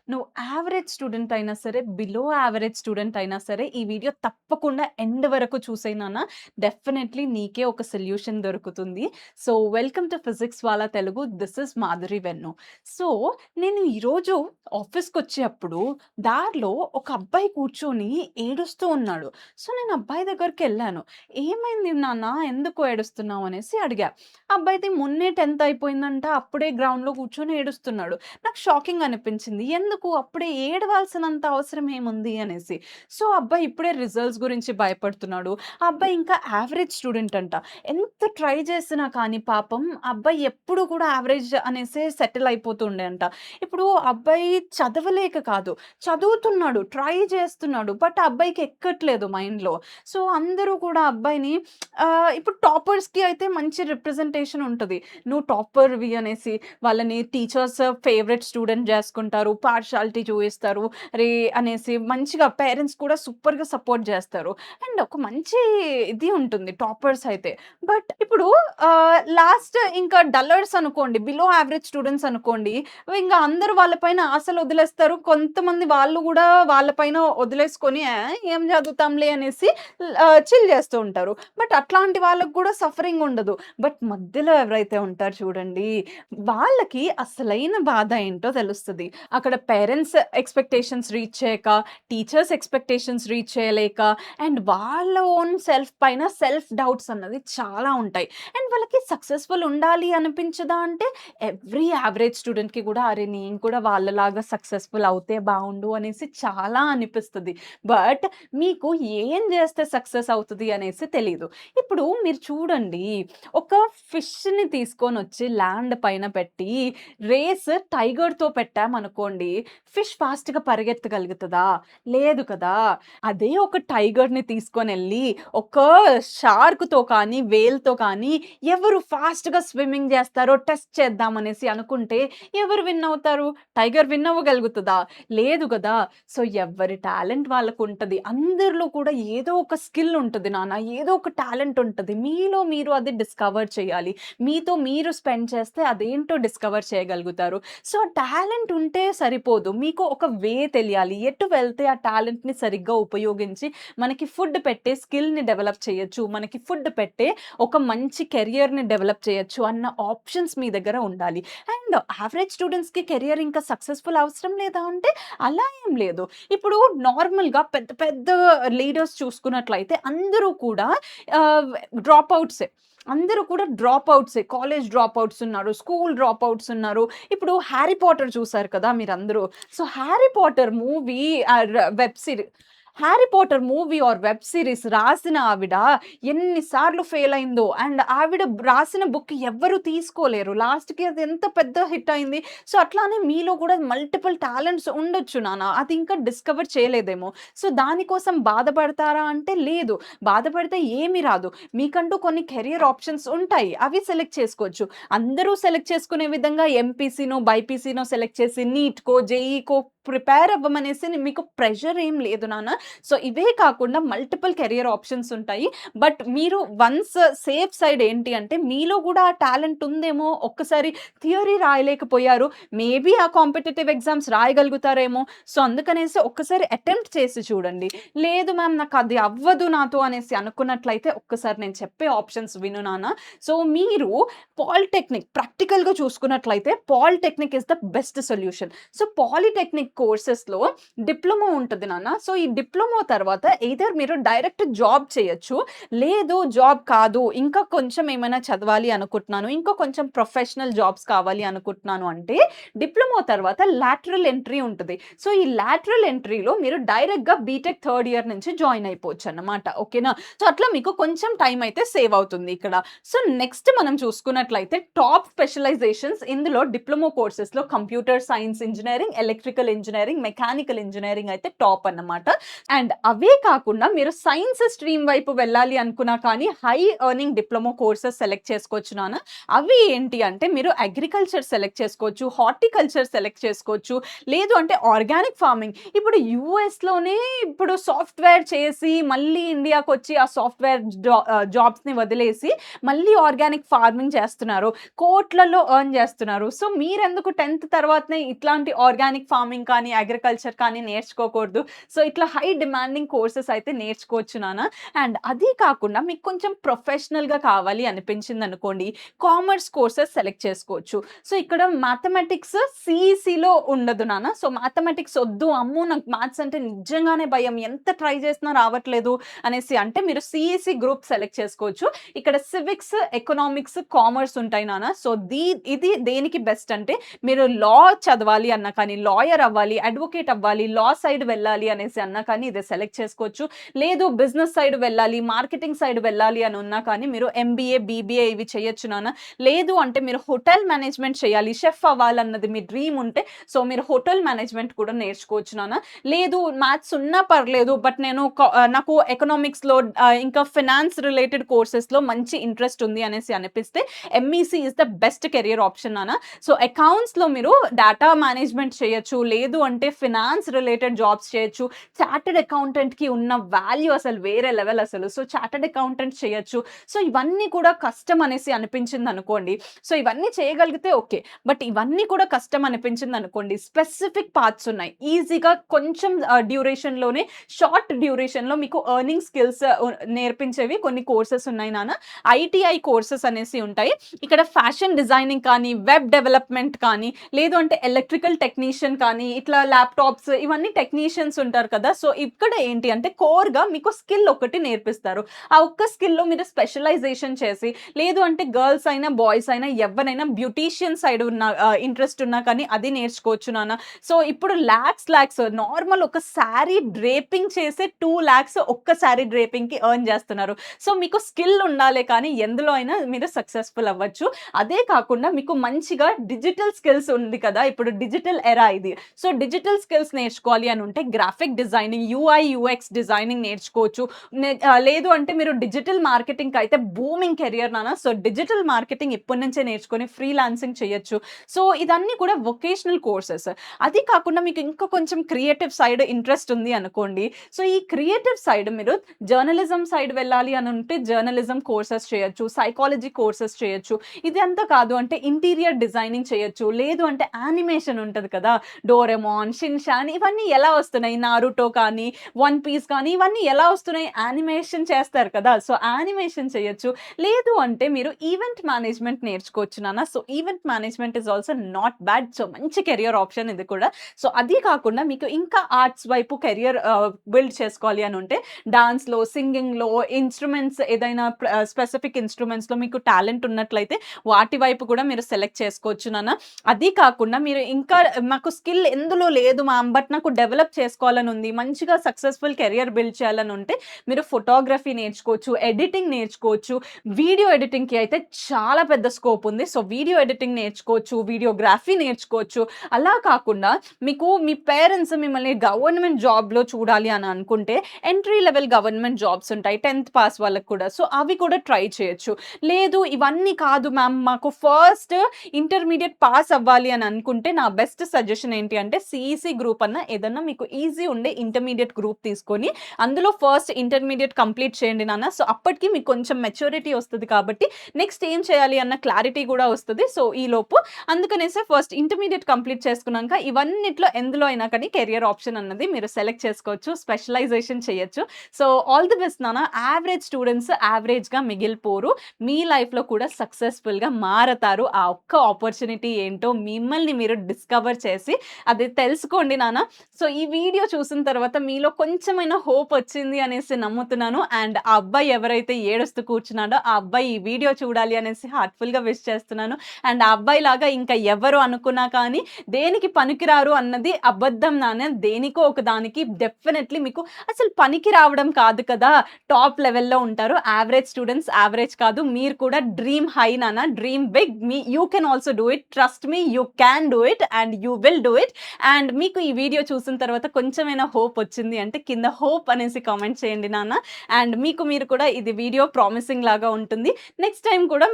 నువ్వు average student అయినా సరే, బిలో యావరేజ్ స్టూడెంట్ అయినా సరే, ఈ వీడియో తప్పకుండా ఎండ్ వరకు చూసేయి నాన్న. డెఫినైట్లీ నీకే ఒక సొల్యూషన్ దొరుకుతుంది. So, welcome to physics Wallah Telugu. This is Madhuri Vennu. So, నేను ఈరోజు ఆఫీస్‌కొచ్చేప్పుడు దారిలో ఒక అబ్బాయి కూర్చొని ఏడుస్తూ ఉన్నాడు. సో, నేను అబ్బాయి దగ్గరికెళ్ళాను. "ఏమైంది నాన్న? ఎందుకు ఏడుస్తున్నావు?" అనేసి అడిగా. అబ్బాయిది మొన్నే 10థ్ అయిపోయిందంట. అప్పుడే గ్రౌండ్‌లో కూర్చొని ఏడుస్తున్నాడు. నాకు షాకింగ్ అనిపించింది. ఎందుకు అప్పుడే ఏడవాల్సినంత అవసరం ఏముంది అనేసి. సో, అబ్బాయి ఇప్పుడే రిజల్ట్స్ గురించి భయపడుతున్నాడు. ఆ అబ్బాయి ఇంకా యావరేజ్ స్టూడెంట్ అంట. ఎంత ట్రై చేసినా కానీ పాపం ఆ అబ్బాయి ఎప్పుడు కూడా యావరేజ్ అనేసే సెటిల్ అయిపోతుండే అంట. ఇప్పుడు ఆ అబ్బాయి చదవలేక కాదు, చదువుతున్నాడు, ట్రై చేస్తున్నాడు. బట్ ఆ అబ్బాయికి ఎక్కట్లేదు మైండ్‌లో. సో, అందరూ కూడా ఆ అబ్బాయిని ఇప్పుడు టాపర్స్‌కి అయితే మంచి రిప్రజెంటేషన్ ఉంటది. నువ్వు టాపర్‌వి అనేసి వాళ్ళని టీచర్స్ ఫేవరెట్ స్టూడెంట్ జేసుకుంటారు. పార్షియాలిటీ చూయిస్తారు. అనేసి మంచిగా పేరెంట్స్ కూడా సూపర్‌గా సపోర్ట్ జేస్తారు. అండ్ ఒక మంచి ఇది ఉంటుంది టాపర్స్ అయితే. బట్ ఇప్పుడు లాస్ట్ ఇంకా డల్లర్స్ అనుకోండి, బిలో యావరేజ్ స్టూడెంట్స్ అనుకోండి, ఇంగ అందరూ వాళ్ళ పైన ఆశలొదిలేస్తారు. కొంతమంది వాళ్ళు గూడా వాళ్ళ పైన వదిలేసుకొని ఏం చదువుతాంలే అనేసి చిల్ జేస్తూ ఉంటారు. బట్ అట్లాంటి వాళ్ళకి గూడా సఫరింగ్ ఉండదు. బట్ మధ్యలో ఎవరైతే ఉంటారో చూడండి, వాళ్ళకి అసలైన బాధ ఏంటో తెలుస్తది. అక్కడ పేరెంట్స్ ఎక్స్‌పెక్టేషన్స్ రీచ్ చేయక, టీచర్స్ ఎక్స్‌పెక్టేషన్స్ రీచ్ చేయలేక, అండ్ వాళ్ళ ఓన్ సెల్ఫ్ పైన సెల్ఫ్ డౌట్స్ అన్నది చాలా ఉంటాయి. అండ్ వాళ్ళకి సక్సెస్‌ఫుల్ ఉండాలి అనిపించదా అంటే, ఎవ్రీ యావరేజ్ స్టూడెంట్‌కి కూడా అరే! నేను కూడా వాళ్ళలాగా సక్సెస్‌ఫుల్ అవుతే బావుండు అనేసి చాలా అనిపిస్తది. బట్ మీకు ఏం జేస్తే సక్సెస్ అవుతది అనేసి తెలీదు. ఇప్పుడు మీరు చూడండి, ఒక ఫిష్‌ని తీసుకొనొచ్చి ల్యాండ్ పైన పెట్టి, రేస్ టైగర్‌తో పెట్టామనుకోండి, ఫిష్ ఫాస్ట్‌గా పరిగెత్తగలుగుతదా? లేదు కదా! అదే ఒక టైగర్‌ని తీసుకొనెళ్ళి, ఒక షార్క్‌తో కానీ, వేల్‌తో కానీ ఎవరు ఫాస్ట్‌గా స్విమ్మింగ్ జేస్తారో టెస్ట్ చేద్దామనేసి అనుకుంటే, ఎవరు విన్ అవుతారు? టైగర్ విన్ అవ్వగలుగుతదా? లేదు గదా! సో, ఎవ్వరి టాలెంట్ వాళ్ళకుంటది. అందరిలో కూడా ఏదో ఒక స్కిల్ ఉంటది నాన్న. ఏదో ఒక టాలెంట్ ఉంటది. మీలో మీరు అది డిస్కవర్ చేయాలి. మీతో మీరు స్పెండ్ చేస్తే అదేంటో డిస్కవర్ చేయగలుగుతారు. సో, ఆ టాలెంట్ ఉంటే సరిపోదు. మీకు ఒక వే తెలియాలి. ఎటు వెళ్తే ఆ టాలెంట్‌ని సరిగ్గా ఉపయోగించి మనకి ఫుడ్ పెట్టే స్కిల్‌ని డెవలప్ చేయొచ్చు. మనకి ఫుడ్ పెట్టే ఒక మంచి కెరియర్‌ని డెవలప్ చేయొచ్చు అన్న ఆప్షన్స్ మీ దగ్గర ఉండాలి. అండ్ యావరేజ్ స్టూడెంట్స్‌కి కెరియర్ ఇంకా సక్సెస్‌ఫుల్ అవసరం లేదా అంటే అలా ఏం లేదు. ఇప్పుడు నార్మల్‌గా పెద్ద పెద్ద లీడర్స్ చూసుకున్నట్లయితే అందరూ కూడా ఆహ్, డ్రాప్ ఔట్సే. అందరూ కూడా డ్రాప్ ఔట్సే. కాలేజ్ డ్రాప్ ఔట్స్ ఉన్నారు. స్కూల్ డ్రాప్ ఔట్స్ ఉన్నారు. ఇప్పుడు 'హ్యారీ పాటర్' చూసారు కదా మీరందరూ. So, 'Harry Potter' movie web సిరీ 'Harry Potter' movie or web series రాసిన ఆవిడ ఎన్ని సార్లు ఫెయిల్ అయిందో. అండ్ ఆవిడ రాసిన బుక్ ఎవ్వరు తీసుకోలేరు. లాస్ట్‌కి అది ఎంత పెద్ద హిట్ అయింది. సో, అట్లానే మీలో కూడా మల్టిపుల్ టాలెంట్స్ ఉండొచ్చు నాన్న. అది ఇంకా డిస్కవర్ చేయలేదేమో. సో, దానికోసం బాధపడతారా అంటే లేదు. బాధపడితే ఏమి రాదు. మీకంటూ కొన్ని కెరియర్ ఆప్షన్స్ ఉంటాయి. అవి సెలెక్ట్ చేసుకోవచ్చు. అందరూ సెలెక్ట్ చేసుకునే విధంగా ఎంపీసీనో, బైపీసీనో సెలెక్ట్ చేసి నీట్‌కో, జేఈకో ప్రిపేర్ అవ్వమనేసి మీకు ప్రెషర్ ఏం లేదు నాన్న. సో, ఇవే కాకుండా మల్టిపుల్ కెరియర్ ఆప్షన్స్ ఉంటాయి. బట్ మీరు వన్స్ సేఫ్ సైడ్ ఏంటి అంటే మీలో గూడా ఆ టాలెంట్ ఉందేమో, ఒక్కసారి థియరీ రాయలేకపోయారు. మేబీ ఆ కాంపిటీటివ్ ఎగ్జామ్స్ రాయగలుగుతారేమో. సో, అందుకనేసి ఒక్కసారి అటెంప్ట్ చేసి చూడండి. లేదు మ్యామ్ నాకది అవ్వదు నాతో అనేసి అనుకున్నట్లయితే ఒక్కసారి నేను చెప్పే ఆప్షన్స్ విను నాన్న. సో, మీరు పాలిటెక్నిక్ ప్రాక్టికల్‌గా చూసుకున్నట్లయితే polytechnic is the best solution. So, polytechnic కోర్సెస్‌లో డిప్లొమా ఉంటది నాన్న. సో, ఈ డిప్లొమా తర్వాత ఎయిదర్ మీరు డైరెక్ట్ జాబ్ చేయొచ్చు. లేదు జాబ్ కాదు, ఇంకా కొంచెం ఏమైనా చదవాలి అనుకుంటున్నాను, ఇంకా కొంచెం ప్రొఫెషనల్ జాబ్స్ కావాలి అనుకుంటున్నాను అంటే డిప్లొమా తర్వాత లాటరల్ ఎంట్రీ ఉంటది. సో, ఈ లాటరల్ ఎంట్రీలో మీరు డైరెక్ట్‌గా బీటెక్ థర్డ్ ఇయర్ నుంచి జాయిన్ అయిపోవచ్చన్నమాట. ఓకేనా? సో, అట్లా మీకు కొంచెం టైమ్ అయితే సేవ్ అవుతుంది ఇక్కడ. సో, నెక్స్ట్ మనం చూసుకున్నట్లయితే టాప్ స్పెషలైజేషన్స్ ఇందులో డిప్లొమా కోర్సెస్‌లో computer science engineering, electrical engineering, mechanical engineering అయితే టాప్ అన్నమాట. అండ్ అవే కాకుండా మీరు సైన్స్ స్ట్రీమ్ వైపు వెళ్ళాలి అనుకున్నా కానీ high earning diploma courses select చేసుకోవచ్చు నాన్న. అవి ఏంటి అంటే మీరు అగ్రికల్చర్ సెలెక్ట్ చేసుకోవచ్చు, హార్టికల్చర్ సెలెక్ట్ చేసుకోవచ్చు, లేదు అంటే ఆర్గానిక్ ఫార్మింగ్. ఇప్పుడు యూఎస్‌లోనే ఇప్పుడు సాఫ్ట్‌వేర్ చేసి మళ్ళీ ఇండియాకొచ్చి ఆ సాఫ్ట్‌వేర్ జాబ్స్‌ని వదిలేసి మళ్ళీ ఆర్గానిక్ ఫార్మింగ్ చేస్తున్నారు. కోట్లలో ఎర్న్ చేస్తున్నారు. సో, మీరెందుకు 10థ్ తర్వాతనే ఇట్లాంటి ఆర్గానిక్ ఫార్మింగ్ కానీ, అగ్రికల్చర్ కానీ నేర్చుకోకూడదు. సో, ఇట్లా హై డిమాండింగ్ కోర్సెస్ అయితే నేర్చుకోవచ్చు నాన్న. అండ్ అది కాకుండా మీకు కొంచెం ప్రొఫెషనల్‌గా కావాలి అనిపించిందనుకోండి, కామర్స్ కోర్సెస్ సెలెక్ట్ చేసుకోవచ్చు. సో, ఇక్కడ మ్యాథమెటిక్స్ సీఈసీలో ఉండదు నాన్న. సో, మ్యాథమెటిక్స్ ఒద్దు, అమ్మో! నాకు మ్యాథ్స్ అంటే నిజంగానే భయం. ఎంత ట్రై చేసినా రావట్లేదు అనేసి అంటే మీరు సీఈసీ గ్రూప్ సెలెక్ట్ చేసుకోవచ్చు. ఇక్కడ సివిక్స్, ఎకనామిక్స్, కామర్స్ ఉంటాయి నాన్న. సో, ఇది దేనికి బెస్ట్ అంటే మీరు లా చదవాలి అన్నా కానీ, లాయర్ అవ్వాలి, అడ్వొకేట్ అవ్వాలి, లా సైడ్ వెళ్ళాలి అనేసి అన్నా కానీ ఇది సెలెక్ట్ చేసుకోవచ్చు. లేదు బిజినెస్ సైడ్ వెళ్ళాలి, మార్కెటింగ్ సైడ్ వెళ్ళాలి అని ఉన్నా కానీ మీరు ఎంబీఏ, బీబీఏ ఇవి చేయొచ్చు నాన్న. లేదు అంటే మీరు హోటల్ మేనేజ్మెంట్ చేయాలి, షెఫ్ అవ్వాలన్నది మీ డ్రీమ్ ఉంటే సో మీరు హోటల్ మేనేజ్మెంట్ కూడా నేర్చుకోవచ్చు నాన్న. లేదు మ్యాథ్స్ ఉన్నా పర్లేదు బట్ నాకు ఎకనామిక్స్‌లో ఇంకా ఫినాన్స్ రిలేటెడ్ కోర్సెస్‌లో మంచి ఇంట్రెస్ట్ ఉంది అనేసి అనిపిస్తే MEC is the best career option నాన్న. సో అకౌంట్స్‌లో మీరు డేటా మేనేజ్మెంట్ చేయొచ్చు. లేదు అంటే ఫినాన్స్ రిలేటెడ్ జాబ్స్ చేయొచ్చు. చార్టర్డ్ అకౌంటెంట్‌కి ఉన్న వాల్యూ అసలు వేరే లెవెల్ అసలు. సో చార్టర్డ్ అకౌంటెంట్ చేయొచ్చు. సో ఇవన్నీ కూడా కష్టం అనేసి అనిపించిందనుకోండి. సో ఇవన్నీ చేయగలిగితే ఓకే. బట్ ఇవన్నీ కూడా కష్టం అనిపించిందనుకోండి, స్పెసిఫిక్ పాత్స్ ఉన్నాయి. ఈజీగా కొంచెం డ్యూరేషన్‌లోనే షార్ట్ డ్యూరేషన్‌లో మీకు ఎర్నింగ్ స్కిల్స్ నేర్పించేవి కొన్ని కోర్సెస్ ఉన్నాయి నాన్న. ఐటీఐ కోర్సెస్ అనేసి ఉంటాయి. ఇక్కడ ఫ్యాషన్ డిజైనింగ్ కానీ, వెబ్ డెవలప్‌మెంట్ కానీ, లేదు అంటే ఎలక్ట్రికల్ టెక్నీషియన్ కానీ, ఇట్లా ల్యాప్‌టాప్స్ ఇవన్నీ టెక్నీషియన్స్ ఉంటారు కదా! సో ఇక్కడ ఏంటి అంటే కోర్‌గా మీకు స్కిల్ ఒకటి నేర్పిస్తారు. ఆ ఒక్క స్కిల్‌లో మీరు స్పెషలైజేషన్ చేసి, లేదు అంటే గర్ల్స్ అయినా, బాయ్స్ అయినా ఎవరైనా బ్యూటీషియన్ సైడ్ ఉన్న ఇంట్రెస్ట్ ఉన్నా కానీ అది నేర్చుకోవచ్చు నాన్న. సో ఇప్పుడు లాక్స్ నార్మల్ ఒక శారీ డ్రేపింగ్ చేసే 2,00,000 ఒక్క శారీ డ్రేపింగ్‌కి ఎర్న్ చేస్తున్నారు. సో మీకు స్కిల్ ఉండాలే కానీ ఎందులో అయినా మీరు సక్సెస్‌ఫుల్ అవ్వచ్చు. అదే కాకుండా మీకు మంచిగా డిజిటల్ స్కిల్స్ ఉంది కదా! ఇప్పుడు డిజిటల్ ఎరా ఇది. సో డిజిటల్ స్కిల్స్ నేర్చుకోవాలి అని ఉంటే graphic designing, UI, UX designing నేర్చుకోవచ్చు. లేదు అంటే మీరు డిజిటల్ మార్కెటింగ్‌కి అయితే బూమింగ్ కెరియర్ నాన్న. సో డిజిటల్ మార్కెటింగ్ ఇప్పటి నుంచే నేర్చుకొని ఫ్రీలాన్సింగ్ చేయొచ్చు. సో ఇదన్నీ కూడా వొకేషనల్ కోర్సెస్. అది కాకుండా మీకు ఇంకా కొంచెం క్రియేటివ్ సైడ్ ఇంట్రెస్ట్ ఉంది అనుకోండి. సో ఈ క్రియేటివ్ సైడ్ మీరు జర్నలిజం సైడ్ వెళ్ళాలి అని ఉంటే జర్నలిజం కోర్సెస్ చేయొచ్చు. సైకాలజీ కోర్సెస్ చేయొచ్చు. ఇది అంతా కాదు అంటే ఇంటీరియర్ డిజైనింగ్ చేయొచ్చు. లేదు అంటే యానిమేషన్ ఉంటది కదా! డోరేమోన్, షిన్‌చాన్ ఇవన్నీ ఎలా వస్తున్నాయి? నారుటో కానీ, వన్ పీస్ కానీ ఇవన్నీ ఎలా వస్తున్నాయి? యానిమేషన్ చేస్తారు కదా! సో యానిమేషన్ చేయొచ్చు. లేదు అంటే మీరు ఈవెంట్ మేనేజ్మెంట్ నేర్చుకోవచ్చు నాన్న. So event management is also not bad. So మంచి కెరియర్ ఆప్షన్ ఇది కూడా. సో అది కాకుండా మీకు ఇంకా ఆర్ట్స్ వైపు కెరియర్ బిల్డ్ చేసుకోవాలి అని ఉంటే డాన్స్‌లో, సింగింగ్‌లో, ఇన్‌స్ట్రుమెంట్స్ ఏదైనా స్పెసిఫిక్ ఇన్‌స్ట్రుమెంట్స్‌లో మీకు టాలెంట్ ఉన్నట్లయితే వాటి వైపు కూడా మీరు సెలెక్ట్ చేసుకోవచ్చు నాన్న. అది కాకుండా మీరు ఇంకా మాకు స్కిల్ ఎందులో లేదు మ్యామ్ బట్ నాకు డెవలప్ చేసుకోవాలని ఉంది. మంచిగా సక్సెస్‌ఫుల్ కెరియర్ బిల్డ్ చేయాలని ఉంటే మీరు ఫోటోగ్రఫీ నేర్చుకోవచ్చు, ఎడిటింగ్ నేర్చుకోవచ్చు. వీడియో ఎడిటింగ్‌కి అయితే చాలా పెద్ద స్కోప్ ఉంది. సో వీడియో ఎడిటింగ్ నేర్చుకోవచ్చు, వీడియోగ్రఫీ నేర్చుకోవచ్చు. అలా కాకుండా మీకు మీ పేరెంట్స్ మిమ్మల్ని గవర్నమెంట్ జాబ్‌లో చూడాలి అని అనుకుంటే ఎంట్రీ లెవెల్ గవర్నమెంట్ జాబ్స్ ఉంటాయి 10థ్ పాస్ వాళ్ళకి కూడా. సో అవి కూడా ట్రై చేయొచ్చు. లేదు ఇవన్నీ కాదు మ్యామ్ మాకు ఫస్ట్ ఇంటర్మీడియేట్ పాస్ అవ్వాలి అని అనుకుంటే నా బెస్ట్ సజెషన్ ఏంటి అంటే సీఈసీ గ్రూప్ అన్న ఏదన్నా మీకు ఈజీ ఉండే ఇంటర్మీడియేట్ గ్రూప్ తీసుకొని అందులో ఫస్ట్ ఇంటర్మీడియేట్ కంప్లీట్ చేయండి నాన్న. సో అప్పటికి మీకు కొంచెం మెచ్యూరిటీ వస్తది కాబట్టి నెక్స్ట్ ఏం చేయాలి అన్న క్లారిటీ కూడా వస్తది. సో ఈలోపు అందుకనేసే ఫస్ట్ ఇంటర్మీడియేట్ కంప్లీట్ చేసుకున్నాక ఇవన్నిట్లో ఎందులో అయినా కానీ కెరియర్ ఆప్షన్ అన్నది మీరు సెలెక్ట్ చేసుకోవచ్చు. స్పెషలైజేషన్ చేయొచ్చు. సో ఆల్ ది బెస్ట్ నాన్న. యావరేజ్ స్టూడెంట్స్ యావరేజ్‌గా మిగిలిపోరు. మీ లైఫ్‌లో కూడా సక్సెస్‌ఫుల్‌గా మారతారు. ఆ ఒక్క ఆపర్చునిటీ ఏంటో మిమ్మల్ని మీరు డిస్కవర్ చేసి అది తెలుసుకోండి నాన్న. సో ఈ వీడియో చూసిన తర్వాత మీలో కొంచెమైనా హోప్ వచ్చింది అనేసి నమ్ముతున్నాను. అండ్ ఆ అబ్బాయి ఎవరైతే ఏడుస్తూ కూర్చున్నాడో ఆ అబ్బాయి ఈ వీడియో చూడాలి అనేసి హార్ట్‌ఫుల్‌గా విష్ చేస్తున్నాను. అండ్ ఆ అబ్బాయిలాగా ఇంకా ఎవరు అనుకున్నా కానీ దేనికి పనికిరారు అన్నది అబద్ధం నాన్న. దేనికో ఒక దానికి డెఫినెట్‌లీ మీకు అసలు పనికి రావడం కాదు కదా! టాప్ లెవెల్‌లో ఉంటారు. యావరేజ్ స్టూడెంట్స్ యావరేజ్ కాదు. మీరు కూడా డ్రీమ్ హై నాన్న. Dream big. You can also do it. Trust me you can do it and you will do it. And మీకు ఈ వీడియో చూసిన తర్వాత కొంచెమైనా హోప్ వచ్చింది అంటే కింద హోప్ అనేసి కామెంట్ చేయండి నాన్న. అండ్ మీకు మీరు కూడా ఇది వీడియో ప్రామిసింగ్ లాగా ఉంటుంది. నెక్స్ట్ టైమ్ కూడా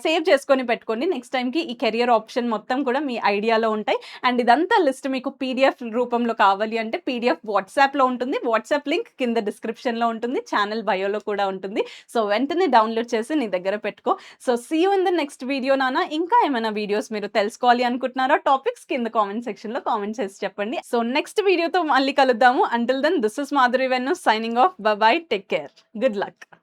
సేవ్ చేసుకొని పెట్టుకోండి. నెక్స్ట్ టైమ్‌కి ఈ కెరియర్ ఆప్షన్ మొత్తం కూడా మీ ఐడియాలో ఉంటాయి. అండ్ ఇదంతా లిస్ట్ మీకు పీడీఎఫ్ రూపంలో కావాలి అంటే పీడీఎఫ్ వాట్సాప్‌లో ఉంటుంది. వాట్సాప్ లింక్ కింద డిస్క్రిప్షన్‌లో ఉంటుంది. ఛానల్ బయోలో కూడా ఉంటుంది. సో వెంటనే డౌన్‌లోడ్ చేసి నీ దగ్గర పెట్టుకో. So see you in the next video నాన్న. ఇంకా ఏమైనా వీడియోస్ మీరు తెలుసుకోవాలి అనుకుంటున్నారా టాపిక్స్ కింద కామెంట్ సెక్షన్‌లో కామెంట్ కామెంట్ చేసి చెప్పండి. సో నెక్స్ట్ వీడియోతో మళ్ళీ కలుద్దాము. Until then this is Madhuri Vennu signing off. Bye bye. Take care. Good luck.